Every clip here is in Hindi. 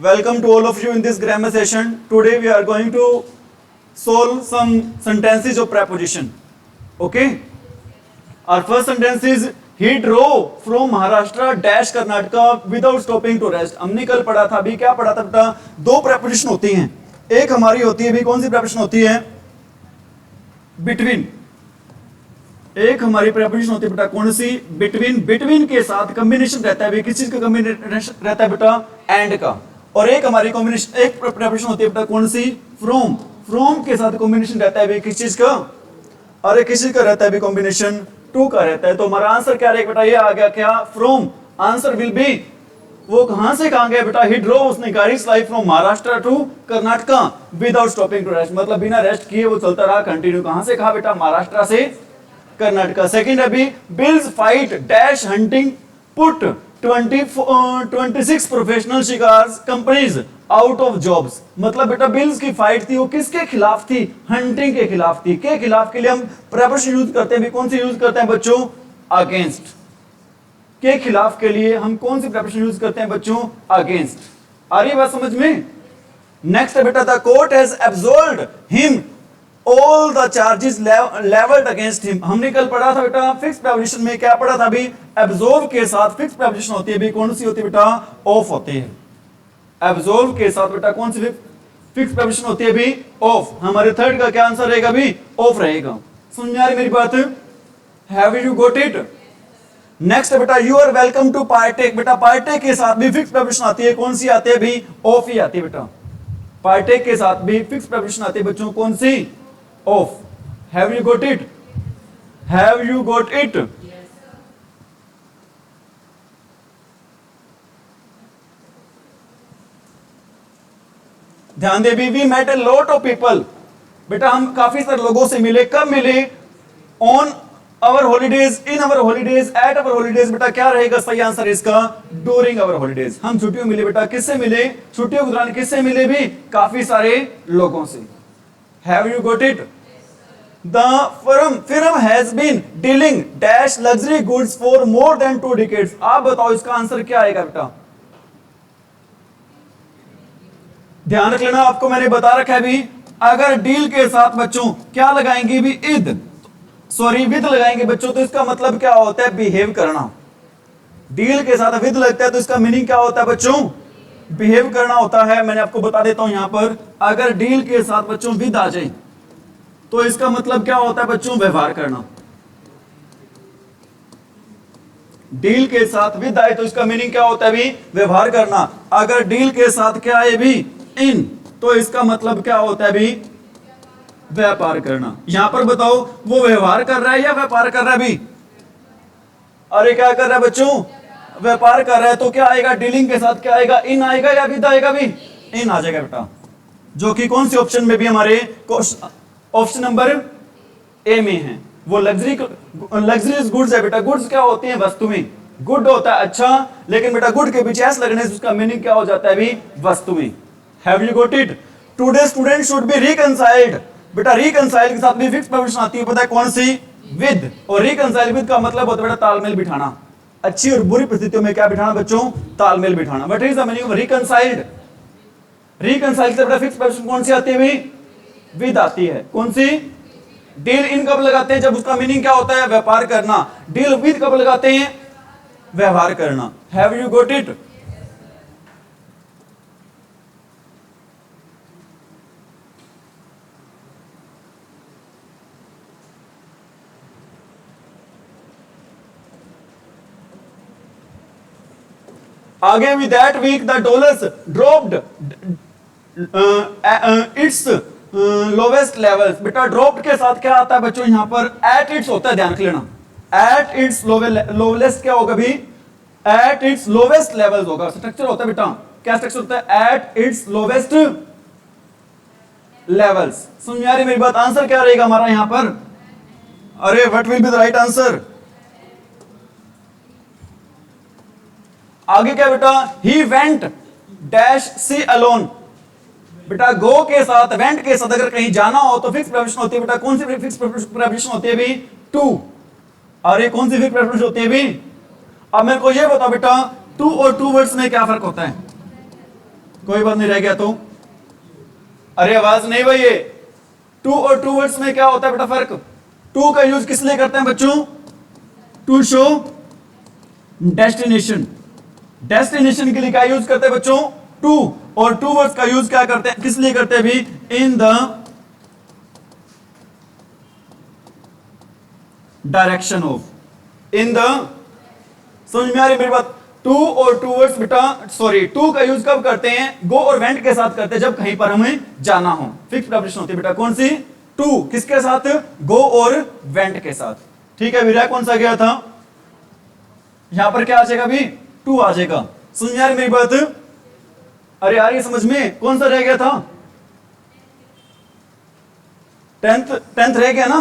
Welcome to all of you in this grammar session. Today we are going to solve some sentences of preposition. Okay? Our first sentence is he drove from Maharashtra dash Karnataka without stopping to rest. हमने कल पढ़ा था, अभी क्या पढ़ा था बेटा? दो preposition होती हैं. एक हमारी होती है, अभी कौन सी preposition होती है? Between. एक हमारी preposition होती है बेटा कौन सी? Between. Between के साथ combination रहता है, अभी किस चीज का combination रहता है बेटा? And का. और एक हमारी combination, एक preposition होती है बेटा कौन सी? From. From के साथ combination रहता है अभी किस चीज का? और एक किस चीज का रहता है अभी combination? टू का रहता है. तो हमारा आंसर क्या रहेगा बेटा? ये आ गया क्या? फ्रॉम. आंसर विल बी, वो कहां से कहां गया बेटा? ही ड्रोव, उसने गाड़ी चलाई from Maharashtra to Karnataka without stopping to rest. मतलब बिना रेस्ट किए वो चलता रहा कंटिन्यू. कहां से कहा बेटा? महाराष्ट्र से कर्नाटका. सेकंड अभी Bill's fight dash hunting put 26 professional शिकार्स कंपनीज आउट ऑफ जॉब्स. मतलब बेटा बिल्स की फाइट थी, वो किसके खिलाफ थी? हंटिंग के खिलाफ थी. के खिलाफ के लिए हम प्रेपोजिशन यूज करते हैं, कौन सी यूज करते हैं बच्चों? अगेंस्ट. के खिलाफ के लिए हम कौन सी प्रेपोजिशन यूज करते हैं बच्चों? अगेंस्ट. आ रही बात समझ में? नेक्स्ट बेटा the court has absolved him all the charges levelled against him. हमने कल पढ़ा था बेटा फिक्स प्रेपोजिशन में, क्या पढ़ा था अभी? एब्सॉर्ब के साथ फिक्स प्रेपोजिशन होती है, अभी कौन सी होती है बेटा? ऑफ होती है. एब्सॉर्ब के साथ बेटा कौन सी फिक्स प्रेपोजिशन होती है अभी? ऑफ. हमारे थर्ड का क्या आंसर रहेगा अभी? ऑफ रहेगा. समझ में आ रही मेरी बात? Have you got it? Next बेटा you are welcome to partake. बेटा पार्टेक के साथ भी फिक्स प्रेपोजिशन आती है, कौन सी आती है अभी? ऑफ ही आती है बेटा. पार्टेक के साथ भी फिक्स प्रेपोजिशन आती है बच्चों, कौन सी? Of. Have you got it? Have you got it? ध्यान दे भी, we met a lot of people. बेटा हम काफी सारे लोगों से मिले. कब मिले? On our holidays, in our holidays, at our holidays. बेटा क्या रहेगा सही आंसर इसका? During our holidays. हम छुट्टियों मिले बेटा, किससे मिले? छुट्टियों के दौरान किससे मिले भी? काफी सारे लोगों से. Have you got it? The firm has been dealing dash luxury goods for more than 2 decades. आप बताओ इसका आंसर क्या आएगा बेटा? ध्यान रख लेना, आपको मैंने बता रखा है भी, अगर डील के साथ बच्चों क्या लगाएंगे भी? इद, सॉरी विद लगाएंगे बच्चों, तो इसका मतलब क्या होता है? बिहेव करना. डील के साथ विद लगता है तो इसका मीनिंग क्या होता है बच्चों? बिहेव करना होता है. मैंने आपको बता देता हूं यहां पर, अगर डील के साथ बच्चों विद आ जाए तो इसका मतलब क्या होता है बच्चों? व्यवहार करना. डील के साथ विद आए तो इसका मीनिंग क्या होता है भी? व्यवहार करना. अगर डील के साथ क्या आए भी? इन, तो इसका मतलब क्या होता है भी? व्यापार करना. यहां पर बताओ वो व्यवहार कर रहा है या व्यापार कर रहा है भी? अरे क्या कर रहा है बच्चों? व्यापार कर रहा है. तो क्या आएगा? डीलिंग के साथ क्या आएगा? इन आएगा या विद आएगा भी? इन आ जाएगा बेटा, जो कि कौन सी ऑप्शन में भी? हमारे ऑप्शन नंबर ए में है. वो लग्जरीज गुड्स है बेटा. गुड्स क्या होती हैं? वस्तुएं. गुड होता है अच्छा, लेकिन बेटा गुड के पीछे एस लगने से उसका मीनिंग क्या हो जाता है भी? वस्तुएं. Have you got it? Today student should be reconciled. बेटा रिकंसाइल के साथ भी फिक्स प्रेपोजिशन आती है, पता है कौन सी? विद. और रिकंसाइल विद का मतलब होता है बेटा तालमेल बिठाना. अच्छी और बुरी परिस्थितियों में क्या बिठाना बच्चों? तालमेल बिठाना. What is the meaning of reconciled? Reconcile से बेटा फिक्स प्रेपोजिशन कौन सी आती है भी? विद आती है. कौन सी? डील इन कब लगाते हैं? जब उसका मीनिंग क्या होता है? व्यापार करना. डील विद कब लगाते हैं? व्यवहार करना. Have you got it? आगे with that week the dollars dropped its lowest levels. बेटा ड्रॉप्ड के साथ क्या आता है बच्चों? यहां पर एट इट्स होता है, ध्यान रख लेना. एट इट्स लोवेस्ट क्या होगा भी? एट इट्स लोवेस्ट लेवल्स होगा. स्ट्रक्चर होता है बेटा, क्या स्ट्रक्चर होता है? At its lowest levels. समझ में आ रही मेरी बात? आंसर क्या रहेगा हमारा यहां पर? अरे what will be the right answer? आगे क्या बेटा? He went dash sea alone. बेटा गो के साथ वेंट के साथ अगर कहीं जाना हो तो फिक्स प्रेपोजिशन होती है बेटा, कौन सी फिक्स प्रेपोजिशन होती है भी? टू. अरे कौन सी फिक्स प्रेपोजिशन होती है भी? अब मेरे को ये बताओ बेटा, टू और टू वर्ड्स में क्या फर्क होता है? कोई बात नहीं, रह गया तो। अरे आवाज नहीं भाई, ये टू और टू वर्ड्स में क्या होता है बेटा फर्क? टू का यूज किस लिए करते हैं बच्चों? To show destination. डेस्टिनेशन के लिए क्या यूज करते हैं बच्चों? टू। और टू वर्ड्स का यूज क्या करते हैं, किस लिए करते हैं भी? In the direction of, in the, समझ में आ रही मेरी बात? टू और टू वर्ड्स बेटा, सॉरी, टू का यूज कब करते हैं? गो और वेंट के साथ करते हैं, जब कहीं पर हमें जाना हो। फिक्स प्रेपोजिशन होती है बेटा कौन सी? टू। किसके साथ? गो और वेंट के साथ। ठीक है, विराय कौन सा गया था? यहां पर क्या आ जाएगा भी? टू आ जाएगा। समझ में आ रही मेरी बात? अरे यार ये समझ में, कौन सा रह गया था? टेंथ रह गया ना?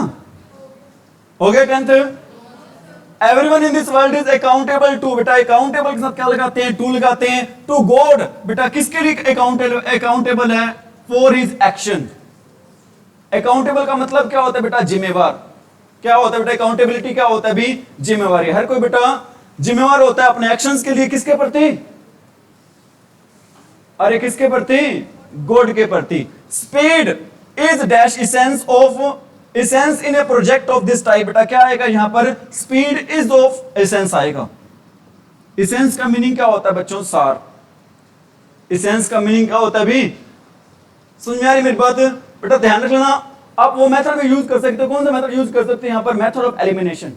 हो गया tenth. Everyone in this world is accountable to. बेटा अकाउंटेबल के साथ क्या लगाते हैं? टू लगाते हैं। टू गॉड बेटा किसके लिए अकाउंटेबल है? For his action. अकाउंटेबल का मतलब क्या होता है बेटा? जिम्मेवार। क्या होता है बेटा? अकाउंटेबिलिटी क्या होता है भी? जिम्मेवारी। हर कोई बेटा जिम्मेवार होता है अपने एक्शंस के लिए। किसके प्रति? अरे किसके प्रति? गॉड के प्रति। Speed is dash essence of, essence in A project of this type. बेटा क्या आएगा यहां पर? स्पीड इज ऑफ एसेंस आएगा। इसेंस का मीनिंग क्या होता है बच्चों? सार। इसेंस का मीनिंग क्या होता है भी? समझ में आ रही मेरी बात? बेटा ध्यान रख लेना, आप वो मेथड में यूज कर सकते हो। कौन सा मेथड यूज कर सकते हैं यहां पर? Method of elimination.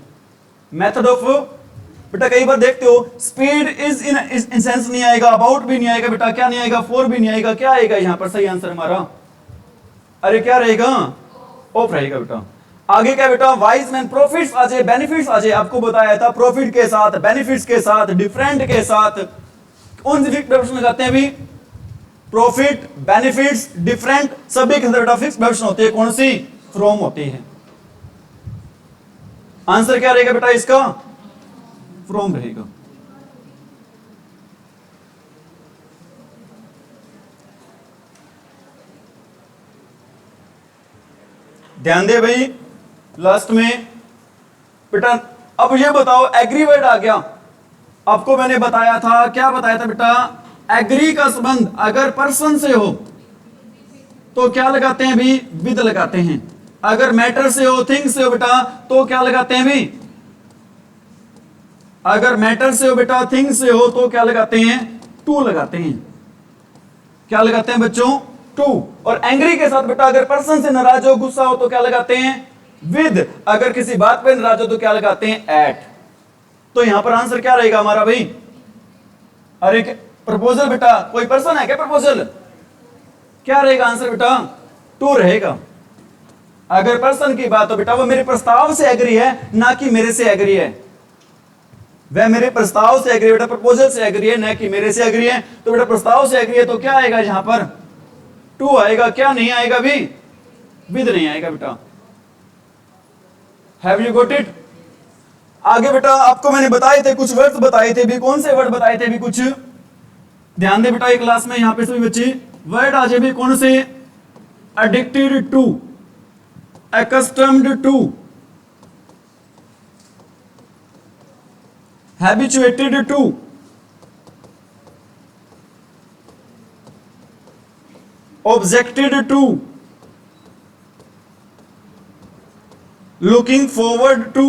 Method of, बेटा कई बार देखते हो स्पीड इज इन इसेंस नहीं आएगा, अबाउट भी नहीं आएगा बेटा, क्या नहीं आएगा? फॉर भी नहीं आएगा। क्या आएगा यहां पर? सही आंसर हमारा, अरे क्या रहेगा? ऑफ रहेगा बेटा। आगे क्या बेटा? वाइज मैन, प्रॉफिट्स आ जाए, बेनिफिट्स आ जाए। आपको बताया था प्रॉफिट के साथ, बेनिफिट्स के साथ, डिफरेंट के साथ कौन सी फिक्स प्रेपोजिशन लगाते हैं भी? प्रॉफिट, बेनिफिट्स, डिफरेंट, सभी के साथ बेटा फिक्स प्रेपोजिशन होती है। कौन सी? फ्रॉम होती है। आंसर क्या रहेगा बेटा इसका? फ्रॉम रहेगा। ध्यान दे भाई लास्ट में बेटा। अब ये बताओ, एग्री वर्ड आ गया। आपको मैंने बताया था, क्या बताया था बेटा? एग्री का संबंध अगर पर्सन से हो तो क्या लगाते हैं भी? विद लगाते हैं। अगर मैटर से हो, थिंग से हो बेटा, तो क्या लगाते हैं भी? अगर मैटर से हो बेटा, थिंग से हो, तो क्या लगाते हैं? टू लगाते हैं। क्या लगाते हैं बच्चों? टू। और एंग्री के साथ बेटा अगर पर्सन से नाराज हो, गुस्सा हो, तो क्या लगाते हैं? विद। अगर किसी बात पे नाराज हो तो क्या लगाते हैं? एट। तो यहां पर आंसर क्या रहेगा हमारा भाई? अरे प्रपोजल बेटा, कोई पर्सन है क्या? प्रपोजल क्या रहेगा आंसर बेटा? टू रहेगा। अगर पर्सन की बात हो बेटा, वो मेरे प्रस्ताव से एग्री है, ना कि मेरे से एग्री है। वह मेरे प्रस्ताव से एग्री बेटा, प्रपोजल से एग्री है, ना कि मेरे से एग्री है। तो बेटा प्रस्ताव से एग्री है तो क्या आएगा यहां पर? टू आएगा। क्या नहीं आएगा भी? विद नहीं आएगा बेटा। Have you got it? आगे बेटा आपको मैंने बताए थे, कुछ वर्ड्स बताए थे भी। कौन से वर्ड बताए थे भी? कुछ ध्यान दे बेटा, एक क्लास में यहां पे सभी बच्चे वर्ड आ जाए भी। कौन से? Addicted to, accustomed to, habituated to, objected to, looking forward to,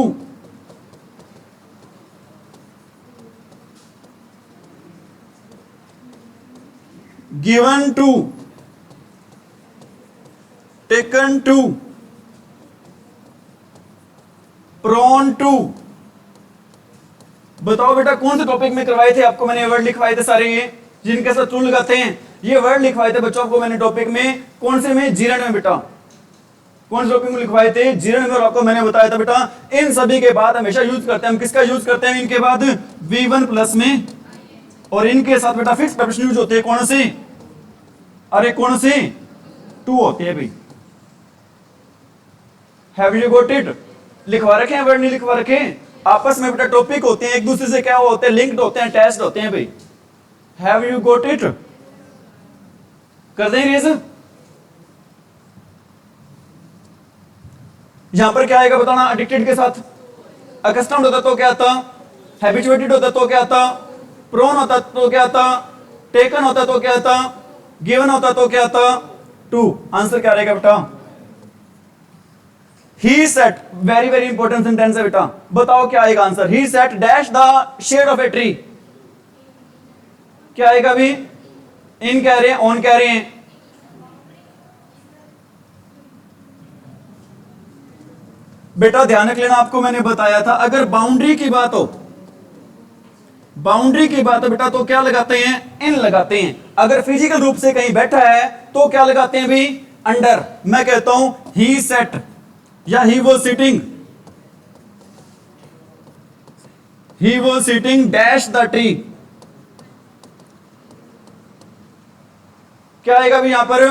given to, taken to, prone to। बताओ बेटा कौन से टॉपिक में करवाए थे आपको मैंने वर्ड लिखवाए थे सारे, ये जिनके साथ टू लगाते हैं, ये वर्ड लिखवाए थे बच्चों को मैंने टॉपिक में। कौन से में? जीरण में बेटा। कौन से टॉपिक में लिखवाए थे? जीरण में। और आपको मैंने बताया था बेटा इन सभी के बाद हमेशा यूज करते हैं हम, किसका यूज करते हैं इनके बाद? V1 प्लस में। और इनके साथ बेटा फिक्स प्रेपोजिशन यूज होते हैं। कौन सी? अरे कौन सी? टू होती है भाई। Have you got it? लिखवा रखे हैं वर्ड? नहीं लिखवा रखे? आपस में बेटा टॉपिक होते हैं, एक दूसरे से क्या होते हैं? लिंक्ड होते हैं, अटैच्ड होते हैं भाई। Have you got it? कर दें रेज? यहां पर क्या आएगा बताना? एडिक्टेड के साथ अकस्टम्ड होता तो क्या आता? हैबिचुएटेड होता तो क्या आता? प्रोन होता तो क्या आता? टेकन होता तो क्या आता? गिवन होता तो क्या होता, टू। आंसर क्या रहेगा बेटा, he sat, very very important sentence है बेटा, बताओ क्या आएगा answer. He sat dash the shade of a tree, क्या आएगा अभी, इन कह रहे हैं, ऑन कह रहे हैं। बेटा ध्यान रख लेना, आपको मैंने बताया था अगर बाउंड्री की बात हो, बाउंड्री की बात हो बेटा तो क्या लगाते हैं, इन लगाते हैं। अगर फिजिकल रूप से कहीं बैठा है तो क्या लगाते हैं भी, अंडर। मैं कहता हूं ही सेट या he was sitting, he was sitting dash the tree, क्या आएगा भी यहां पर,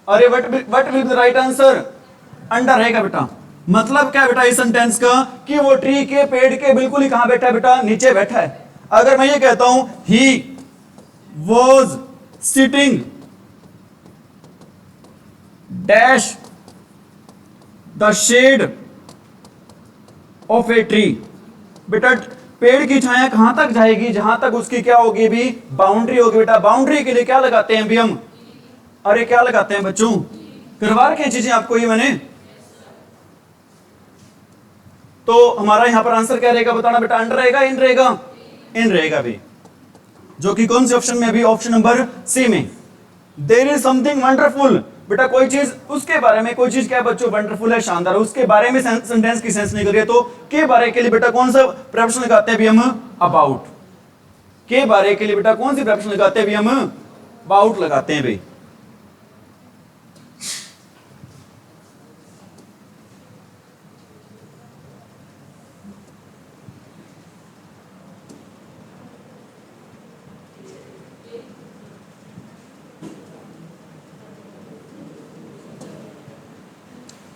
अरे what will the right answer, under रहेगा बेटा। मतलब क्या बेटा इस सेंटेंस का, कि वो ट्री के पेड़ के बिल्कुल ही कहां बैठा है बेटा, नीचे बैठा है। अगर मैं ये कहता हूं he was sitting dash the shade of a tree, बेटा पेड़ की छाया कहां तक जाएगी, जहां तक उसकी क्या होगी भी, बाउंड्री होगी। बेटा बाउंड्री के लिए क्या लगाते हैं भी हम, अरे क्या लगाते हैं बच्चों, करवा रखे चीजें आपको ये मैंने। तो हमारा यहां पर आंसर क्या रहेगा बताना बेटा, अंडर रहेगा, इन रहेगा, इन रहेगा भी, जो कि कौन से ऑप्शन में, अभी ऑप्शन नंबर सी में। देयर इज समथिंग वंडरफुल, बेटा कोई चीज, उसके बारे में कोई चीज क्या बच्चों, वंडरफुल है, शानदार, उसके बारे में सेंटेंस की सेंस निकल रही है, तो के बारे के लिए बेटा कौन सा प्रेपोजिशन लगाते हैं भी हम, अबाउट। के बारे के लिए बेटा कौन सी प्रेपोजिशन लगाते हैं भी हम, अबाउट लगाते हैं भाई।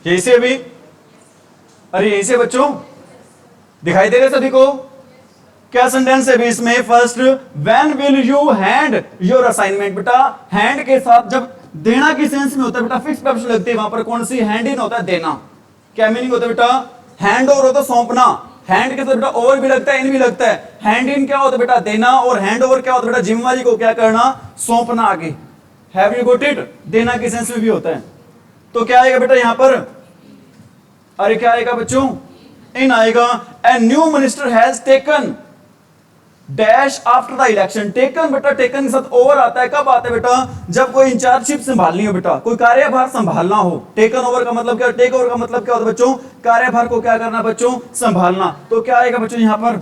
यही से अभी, अरे यही से बच्चों दिखाई दे रहे सभी को, क्या सेंटेंस है भी इसमें, first when will you hand your assignment. बेटा हैंड के साथ जब देना की सेंस में होता है बेटा, फिक्स प्रेपोजिशन लगती है, वहां पर कौन सी, हैंड इन होता है, देना। क्या मीनिंग होता है बेटा, हैंड ओवर होता है सौंपना, हैंड के साथ बेटा ओवर भी लगता है, इन भी लगता है। हैंड इन क्या होता है बेटा, देना, और हैंड ओवर क्या होता है बेटा, जिम्मेवारी को क्या करना, सौंपना आगे। हैव यू गॉट इट, देना की सेंस में भी होता है। तो क्या आएगा बेटा यहां पर, अरे क्या आएगा बच्चों, इन आएगा। A new minister has taken dash after the election, taken बेटा, टेकन के साथ ओवर आता है, कब आता है बेटा, जब कोई इंचार्जशिप संभालनी हो बेटा, कोई कार्यभार संभालना हो। टेकन ओवर का मतलब क्या, टेक ओवर का मतलब क्या होता है बच्चों, कार्यभार को क्या करना बच्चों, संभालना। तो क्या आएगा बच्चों यहां पर,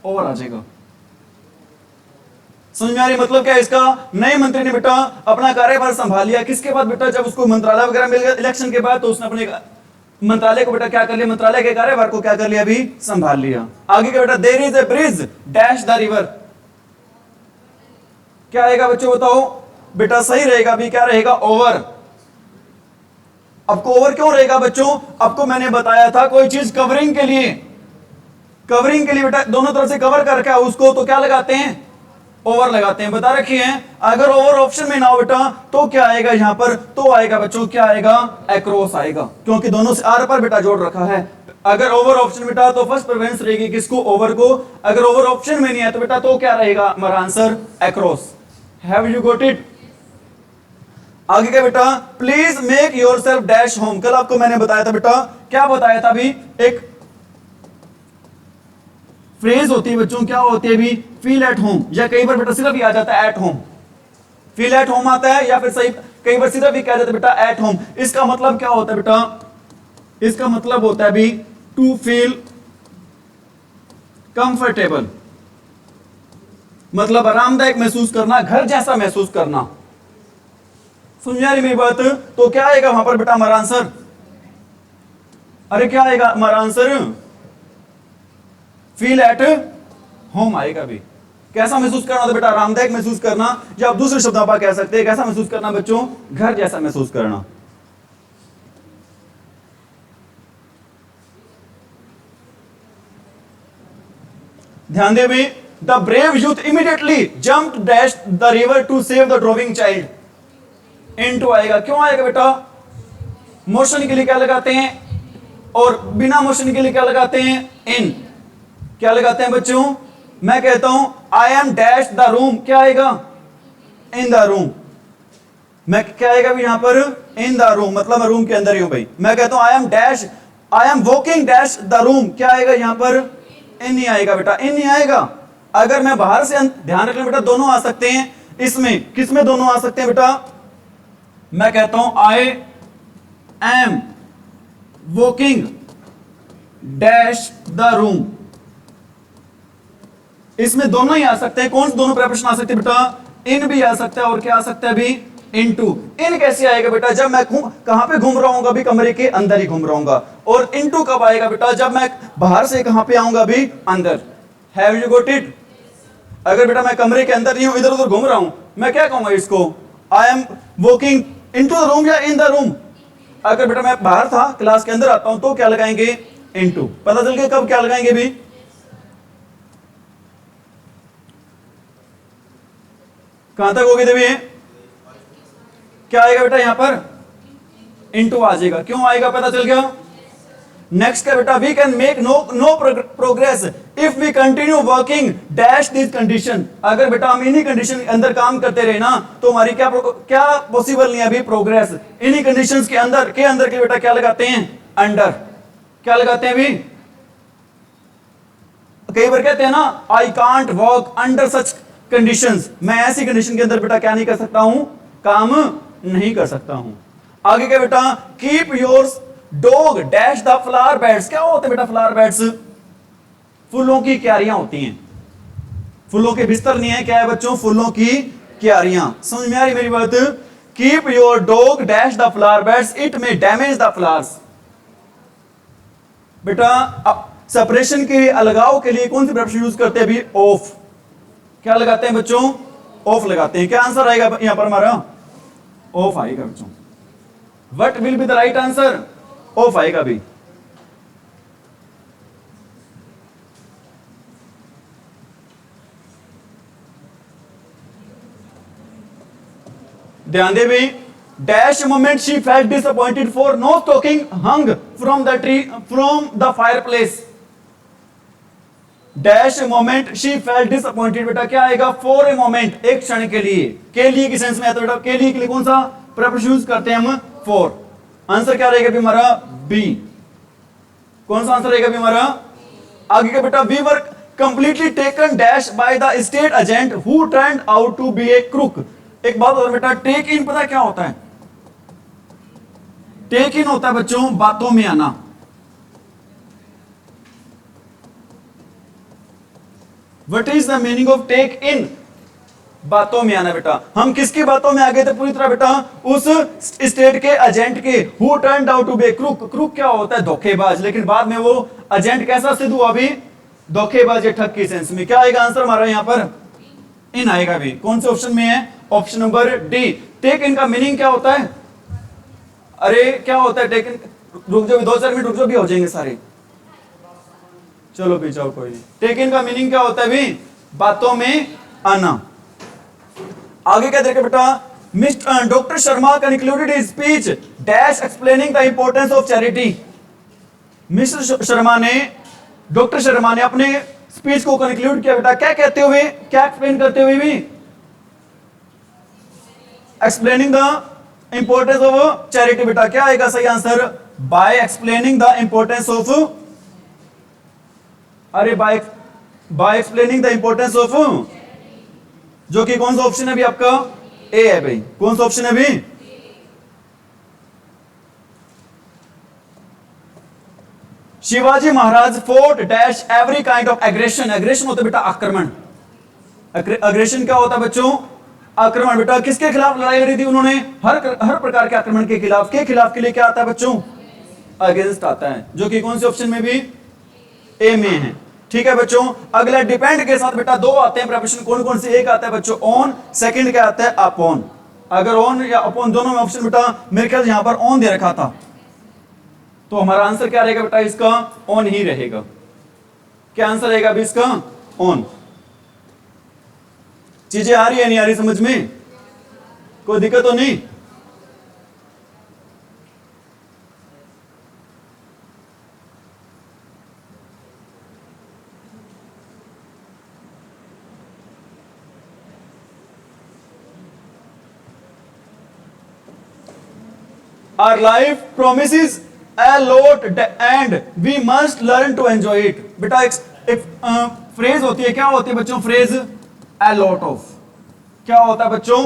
ओवर आ जाएगा। समझ में आ रही मतलब क्या है इसका, नए मंत्री ने बेटा अपना कार्यभार संभाल लिया, किसके बाद बेटा, जब उसको मंत्रालय वगैरह मिल गया इलेक्शन के बाद, तो उसने अपने मंत्रालय को बेटा क्या कर लिया, मंत्रालय के कार्यभार को क्या कर लिया अभी, संभाल लिया। आगे क्या बेटा, there is a bridge dash the river, क्या आएगा बच्चों बताओ, बेटा सही रहेगा अभी, क्या रहेगा, ओवर। आपको ओवर क्यों रहेगा बच्चों, आपको मैंने बताया था कोई चीज कवरिंग के लिए, कवरिंग के लिए बेटा दोनों तरफ से कवर करके उसको तो क्या लगाते हैं, ओवर लगाते हैं, बता रखी है। अगर ओवर ऑप्शन में ना हो बेटा तो क्या आएगा यहां पर, तो आएगा बच्चों क्या आएगा, एक्रॉस आएगा, क्योंकि दोनों से आर पर बेटा जोड़ रखा है। अगर ओवर ऑप्शन बेटा तो फर्स्ट प्रेफरेंस रहेगी किसको, ओवर को। अगर ओवर ऑप्शन में नहीं है तो बेटा तो क्या रहेगा हमारा answer, across. Have you got it. आगे क्या बेटा, please make yourself dash home. कल आपको मैंने बताया था बेटा, क्या बताया था अभी, एक फ्रेज होती है बच्चों, क्या होती है भी, फील एट होम, या कई बार बेटा सिर्फ ही आ जाता है at home, feel at home आता है, या फिर सही कई बार सिर्फ ही कह जाता है बेटा एट होम। इसका मतलब क्या होता है बेटा, इसका मतलब होता है भी टू फील कंफर्टेबल, मतलब आरामदायक महसूस करना, घर जैसा महसूस करना। समझ आ रही मेरी बात। तो क्या आएगा वहां पर बेटा हमारा आंसर, अरे क्या आएगा हमारा आंसर, फील एट होम आएगा भी। कैसा महसूस करना होता बेटा, आरामदायक महसूस करना, या आप दूसरे शब्दों पर कह सकते हैं कैसा महसूस करना बच्चों, घर जैसा महसूस करना। ध्यान दे भी, the brave youth immediately jumped dash the river to save the drowning child. Into आएगा, क्यों आएगा बेटा, मोशन के लिए क्या लगाते हैं, और बिना मोशन के लिए क्या लगाते हैं, इन। क्या लगाते हैं बच्चों, मैं कहता हूं I am dash the room, क्या आएगा, इन द रूम, मैं क्या आएगा भी यहां पर, इन द रूम, मतलब मैं रूम के अंदर ही हूं भाई। मैं कहता हूं I am dash, I am walking dash the room, क्या आएगा यहां पर, इन नहीं आएगा बेटा, इन नहीं आएगा। अगर मैं बाहर से, ध्यान रखना बेटा दोनों आ सकते हैं, इसमें किस में दोनों आ सकते हैं बेटा, मैं कहता हूं I am walking dash the room, इसमें दोनों ही आ सकते हैं। कौन से दोनों प्रेपरेशन आ सकते हैं बेटा, इन भी आ सकता है और क्या आ सकता है अभी, इनटू। इन कैसे आएगा बेटा, जब मैं कहां पे घूम रहा हूं, अभी कमरे के अंदर ही घूम रहा हूं। और इनटू कब आएगा बेटा, जब मैं बाहर से कहां पे आऊंगा अभी, अंदर। Have you got it. अगर बेटा मैं कमरे के अंदर नहीं हूं, इधर उधर घूम रहा हूं, मैं क्या कहूंगा इसको, I am walking into the room या इन द रूम। अगर बेटा मैं बाहर था, क्लास के अंदर आता हूं, तो क्या लगाएंगे, इनटू। पता चल गया कब क्या लगाएंगे भी। कहां तक हो गए थे भी, क्या आएगा बेटा यहां पर, इनटू आ जाएगा। क्यों आएगा पता चल गया। नेक्स्ट क्या बेटा, we can make no progress if we continue working dash this condition. अगर बेटा हम इन्हीं कंडीशन के अंदर काम करते रहे ना, तो हमारी क्या पॉसिबल नहीं है अभी प्रोग्रेस। इन्हीं कंडीशंस के अंदर के बेटा क्या लगाते हैं, अंडर। क्या लगाते हैं अभी, कई बार कहते हैं ना, I can't work under such conditions. मैं ऐसी कंडीशन के अंदर बेटा क्या नहीं कर सकता हूं, काम नहीं कर सकता हूं। आगे क्या बेटा, keep your dog dash the flower beds. क्या होते हैं बेटा फ्लावर बेड्स, फूलों की क्यारियां होती हैं। फूलों के बिस्तर नहीं है, क्या है बच्चों, फूलों की क्यारियां। समझ में आ रही मेरी बात। Keep your dog dash the flower beds, it में डैमेज द फ्लावर्स। बेटा सेपरेशन के अलगाव के लिए कौन सी प्रेपोजिशन यूज करते हैं अभी, ऑफ। क्या लगाते हैं बच्चों, ऑफ लगाते हैं। क्या आंसर आएगा यहां पर हमारा, ऑफ आएगा बच्चों। What will be the right answer, of आएगा भी। ध्यान दे भी, dash moment she felt disappointed for no stocking hung from the tree from the fireplace. Dash moment she felt disappointed, बेटा क्या आएगा, फॉर ए मोमेंट, एक क्षण के लिए। के लिए की सेंस में आता बेटा, के लिए कौन सा प्रेपोजिशन यूज करते हैं हम, फॉर। आंसर क्या रहेगा भी हमारा, बी। कौन सा आंसर रहेगा भी हमारा। आगे का बेटा, we were completely taken dash by the state agent who turned out to be a crook. एक बात और बेटा, टेक इन पता क्या होता है, टेक इन होता है बच्चों बातों में आना। What is the meaning of take in, बातों में आना। बेटा हम किसकी बातों में आ गए थे पूरी तरह बेटा, उस स्टेट के एजेंट के, who turned out to be crook. Crook क्या होता है, धोखेबाज, लेकिन बाद में वो एजेंट कैसा सिद्ध हुआ भी, धोखेबाज या ठग की सेंस में। क्या आएगा आंसर हमारा यहां पर, इन आएगा भी। कौन से ऑप्शन में है, ऑप्शन नंबर डी। टेक इन का मीनिंग क्या होता है, अरे क्या होता है टेक इन, रुक जाओ 2-4 मिनट रुक जाओ, भी हो जाएंगे सारे। चलो भी जाओ, कोई नहीं। टेक इन का मीनिंग क्या होता है भी, बातों में आना। आगे क्या देखा बेटा, mister doctor Sharma concluded his speech dash explaining the importance of charity. Mister Sharma ने, डॉक्टर शर्मा ने अपने स्पीच को कंक्लूड किया बेटा, क्या कहते हुए, क्या एक्सप्लेन करते हुए भी, explaining the importance of charity. बेटा क्या आएगा सही answer, by explaining the importance of, अरे by explaining the importance of, जो कि कौन सा ऑप्शन है अभी आपका, ए है भाई। कौन सा ऑप्शन है अभी, Shivaji Maharaj fought dash every kind of aggression. Aggression होता है बेटा आक्रमण। अग्रेशन क्या होता है बच्चों, आक्रमण। बेटा किसके खिलाफ लड़ाई लड़ी थी उन्होंने, हर प्रकार के आक्रमण के खिलाफ। के लिए क्या आता है बच्चों, अगेंस्ट आता है, जो कि कौन से ऑप्शन में भी, ए में है। ठीक है बच्चों। अगला डिपेंड के साथ बेटा दो आते हैं प्रेपोजिशन, कौन कौन से, एक आता है बच्चों ऑन, सेकंड क्या आता है अपॉन। अगर ऑन या अपॉन दोनों में ऑप्शन बेटा मेरे ख्याल यहां पर ऑन दे रखा था, तो हमारा आंसर क्या रहेगा बेटा, इसका ऑन ही रहेगा। क्या आंसर रहेगा अभी इसका, ऑन। चीजें आ रही है नहीं आ रही समझ में, कोई दिक्कत तो नहीं। Our life promises a lot and we must learn to enjoy it। बेटा एक फ्रेज होती है, क्या होती है बच्चों फ्रेज? a lot of। क्या होता है बच्चों?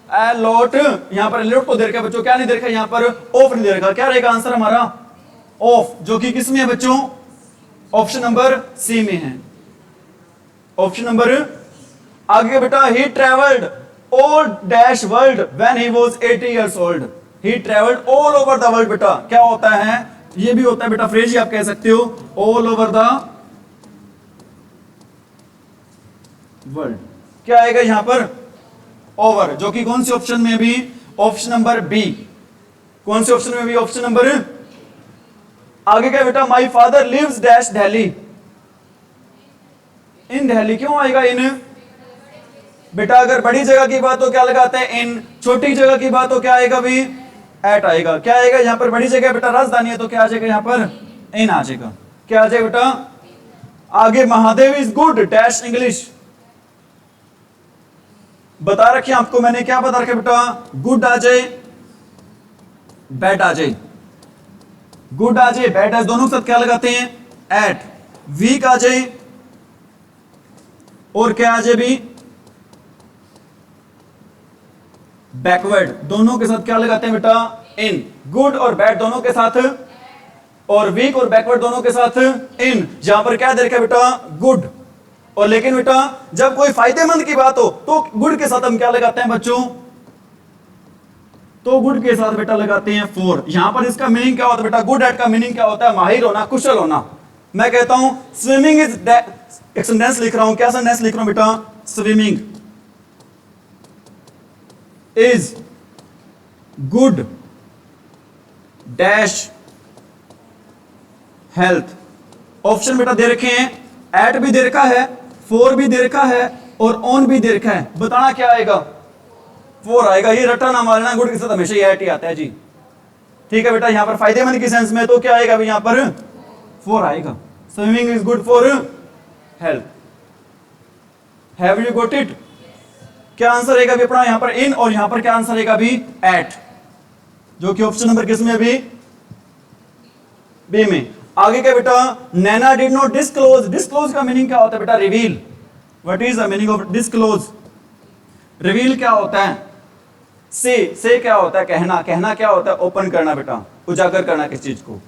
a lot। यहां पर lot को दे रखा है बच्चों, क्या नहीं दे रखा यहां पर? ऑफ नहीं दे रखा। क्या रहेगा आंसर हमारा? ऑफ, जो कि किस में है बच्चों? ऑप्शन नंबर सी में है। ऑप्शन नंबर आगे बेटा, he travelled all dash world when he was 80 years old. He travelled all over the world. बेटा क्या होता है? ये भी होता है बेटा फ्रेज ही आप कह सकते हो, ऑल ओवर द वर्ल्ड। क्या आएगा यहां पर? ओवर, जो कि कौन से ऑप्शन में भी? Option number B. कौन से ऑप्शन में भी? ऑप्शन नंबर आगे क्या बेटा? My father lives dash Delhi. In Delhi क्यों आएगा इन? बेटा अगर बड़ी जगह की बात हो क्या लगाते हैं? इन। छोटी जगह की बात हो क्या आएगा भी? एट आएगा। क्या आएगा यहां पर? बड़ी जगह बेटा राजधानी है तो क्या आ जाएगा यहां पर? इन आ जाएगा। क्या आ जाएगा बेटा? आगे Mahadev is good dash English. बता रखिए आपको मैंने, क्या बता रखा बेटा? गुड आ जाए, बैड आ जाए। गुड आ जाए, बैड आ जाए, दोनों के साथ क्या लगाते हैं? एट। वीक आ जाए और क्या आ जाए भी? बैकवर्ड। दोनों के साथ क्या लगाते हैं बेटा? इन। गुड और बैड दोनों के साथ, और वीक और बैकवर्ड दोनों के साथ इन। यहां पर क्या दे रखा है बेटा? गुड। और लेकिन बेटा जब कोई फायदेमंद की बात हो तो गुड के साथ हम क्या लगाते हैं बच्चों? तो गुड के साथ बेटा लगाते हैं फॉर। यहां पर इसका मीनिंग क्या होता है बेटा? गुड एट का मीनिंग क्या होता है? माहिर होना, कुशल होना। मैं कहता हूं स्विमिंग इज, एक सेंटेंस लिख रहा हूं, क्या सेंटेंस लिख रहा हूं बेटा? Swimming is good dash health. Option बेटा दे रखे हैं, एट भी दे रखा है, फोर भी दे रखा है और ऑन भी दे रखा है। बताना क्या आएगा? फोर आएगा। ये रटा ना मारना, गुड के साथ हमेशा ये एट ही आता है जी। ठीक है बेटा, यहां पर फायदेमंद की सेंस में तो क्या आएगा भी? यहां पर फोर आएगा। Swimming is good for health. Have you got it? क्या आंसर रहेगा भी अपना? यहां पर इन, और यहां पर क्या आंसर रहेगा भी? एट, जो कि ऑप्शन नंबर किस में भी? बी में। आगे क्या बेटा? नैना डिड नॉट डिस्क्लोज। डिस्क्लोज का मीनिंग क्या होता है बेटा? Reveal. What is the meaning of disclose? Reveal क्या होता है? से क्या होता है? कहना। कहना क्या होता है? ओपन करना बेटा, उजागर करना किस चीज को।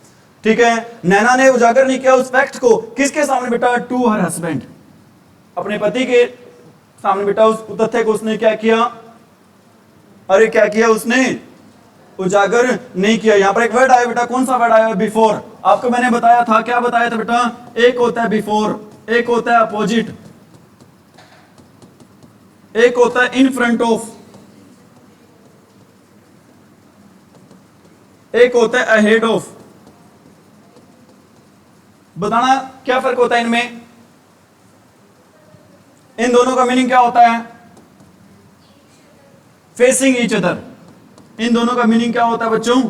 ठीक है, नैना ने उजागर नहीं किया उस फैक्ट को, किसके सामने बेटा? टू हर हस्बैंड, अपने पति के सामने बेटा उस तथ्य को उसने क्या किया? अरे क्या किया उसने? उजागर नहीं किया। यहां पर एक वर्ड आया बेटा, कौन सा वर्ड आया? बिफोर। आपको मैंने बताया था, क्या बताया था बेटा? एक होता है बिफोर, एक होता है अपोजिट, एक होता है इन फ्रंट ऑफ, एक होता है अहेड ऑफ। बताना क्या फर्क होता है इनमें? इन दोनों का मीनिंग क्या होता है? Facing each other. इन दोनों का मीनिंग क्या होता है बच्चों?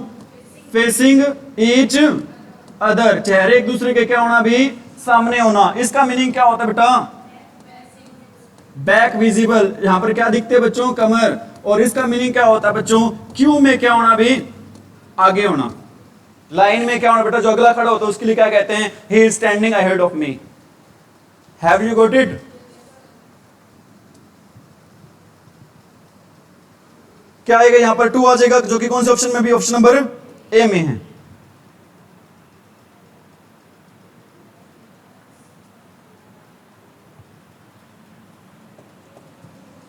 फेसिंग ईच अदर, चेहरे एक दूसरे के क्या होना भी? सामने होना। इसका मीनिंग क्या होता है बेटा? Back visible. यहां पर क्या दिखते हैं बच्चों? कमर। और इसका मीनिंग क्या होता है बच्चों? क्यू में क्या होना भी? आगे होना। लाइन में क्या होना बेटा? जो अगला खड़ा होता है उसके लिए क्या कहते हैं? He is standing ahead of me. Have you got it? क्या आएगा यहां पर? टू आ जाएगा, जो कि कौन से ऑप्शन में भी? ऑप्शन नंबर ए में है।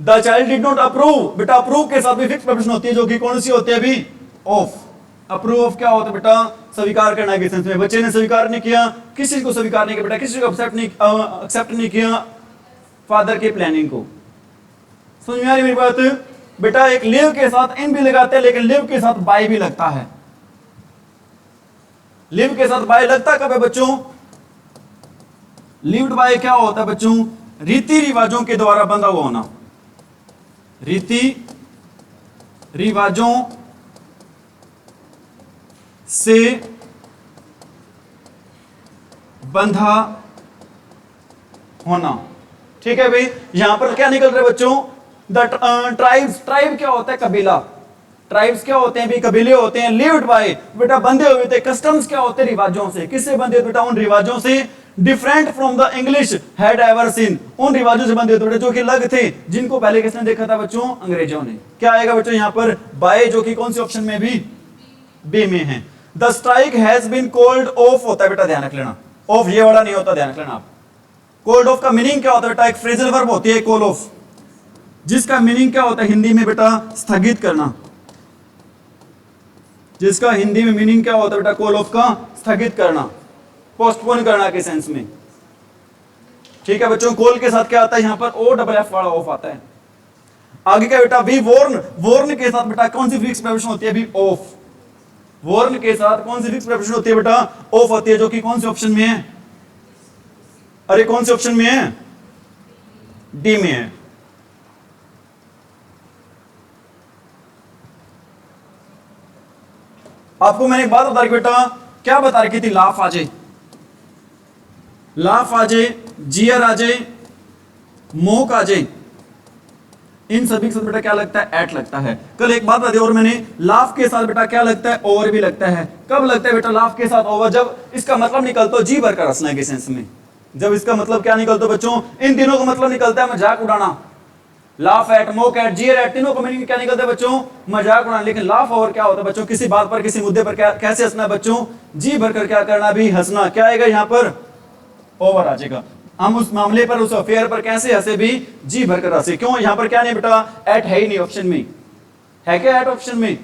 The child did not approve. बेटा अप्रूव के साथ भी फिक्स प्रपोजिशन होती है, जो कि कौन सी होती है अभी? ऑफ। अप्रूव ऑफ क्या होता है बेटा? स्वीकार करना के सेंस में। बच्चे ने स्वीकार नहीं किया, किस चीज को स्वीकार नहीं किया बेटा? किस चीज को एक्सेप्ट नहीं किया? फादर के प्लानिंग को। समझ में आ रही मेरी बात? बेटा एक लिव के साथ इन भी लगाते हैं, लेकिन लिव के साथ बाय भी लगता है। लिव के साथ बाय लगता कब है बच्चों? लिव्ड बाय क्या होता है बच्चों? रीति रिवाजों के द्वारा बंधा हुआ होना। रीति रिवाजों से बंधा होना। ठीक है भाई, यहां पर क्या निकल रहा है बच्चों? The tribes. ट्राइब क्या होता है? कबीला। ट्राइब्स क्या होते हैं भी, कबीले होते हैं। लिव्ड बाय, बेटा बंधे हुए थे। कस्टम्स क्या होते हैं, रिवाजों से। किससे बंधे बेटा, उन रिवाजों से। Different from the English had ever seen, उन रिवाजों से बंधे थे जो कि अलग थे, जिनको पहले किसने देखा था बच्चों, अंग्रेजों ने। क्या आएगा बच्चों यहाँ पर, बाय, जो कि कौन सी ऑप्शन में भी, बी में है। The strike has been called off होता है बेटा, ध्यान रख लेना, ऑफ ये वाला नहीं होता, ध्यान रख लेना आप। कॉल्ड ऑफ का मीनिंग क्या होता है बेटा, एक फ्रेजल वर्ब होती है कॉल ऑफ, जिसका मीनिंग क्या होता है हिंदी में बेटा, स्थगित करना। जिसका हिंदी में मीनिंग क्या होता है बेटा, कॉल ऑफ का स्थगित करना, पोस्टपोन करना के सेंस में। ठीक है बच्चों, कॉल के साथ क्या आता है यहाँ पर, ओ डबल एफ वाला ऑफ आता है। आगे क्या बेटा, बी वॉर्न, वॉर्न के साथ बेटा कौन सी फिक्स प्रेपोजिशन होती है, बी ऑफ। वॉर्न के साथ कौन सी फिक्स प्रेपोजिशन होती है बेटा, ऑफ होती है, जो कि कौन से ऑप्शन में है, अरे कौन से ऑप्शन में है, डी में है। आपको मैंने एक बात बता रही बेटा, क्या बता रखी थी, लाफ आ जाए, लाफ आ जाए, जियर आ जाए, मोक आ जाए, इन सभी के साथ बेटा क्या लगता है, एट लगता है। कल एक बात बता और मैंने, लाफ के साथ बेटा क्या लगता है, ओवर भी लगता है। कब लगता है बेटा लाफ के साथ ओवर, जब इसका मतलब निकलता हो जी भर कर हंसना के सेंस में। जब इसका मतलब क्या निकलता बच्चों, इन तीनों का मतलब निकलता है मजाक उड़ाना। Laugh at, mock at, jeer at, तीनों का मीनिंग क्या निकलता है बच्चों, मजाक उड़ाना। लेकिन लाफ ओवर क्या होता है बच्चों, किसी बात पर, किसी मुद्दे पर क्या, कैसे हंसना बच्चों, जी भरकर क्या करना भी, हंसना। क्या आएगा यहाँ पर, ओवर आ जाएगा। हम उस मामले पर, उस अफेयर पर कैसे हंसे भी, जी भरकर हंसे। क्यों, यहाँ पर क्या नहीं बेटा, एट है ही नहीं ऑप्शन में। है क्या एट ऑप्शन में,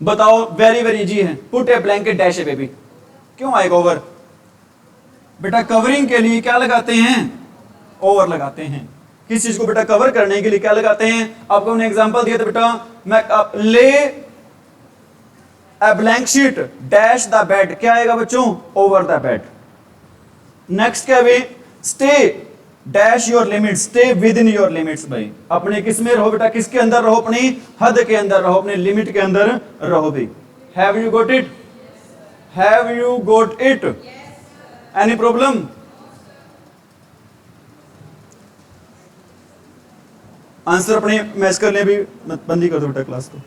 बताओ, वेरी वेरी इजी है। पुट ए ब्लैंकेट डैश ए बेबी, क्यों आएगा ओवर बेटा, कवरिंग के लिए क्या लगाते हैं, ओवर लगाते हैं। किस चीज को बेटा कवर करने के लिए क्या लगाते हैं, आपको हमने एग्जांपल दिया था बेटा, मैं lay a blank sheet dash the bed, क्या आएगा बच्चों, ओवर द बेड। नेक्स्ट क्या है, stay dash your limits, stay with in your limits. भाई अपने किस में रहो बेटा, किसके अंदर रहो, अपनी हद के अंदर रहो, अपने लिमिट के अंदर रहो भी। Have you got it, have you got it, any problem. Answer अपने मैच कर ले भी, बंदी कर दो बेटा क्लास को।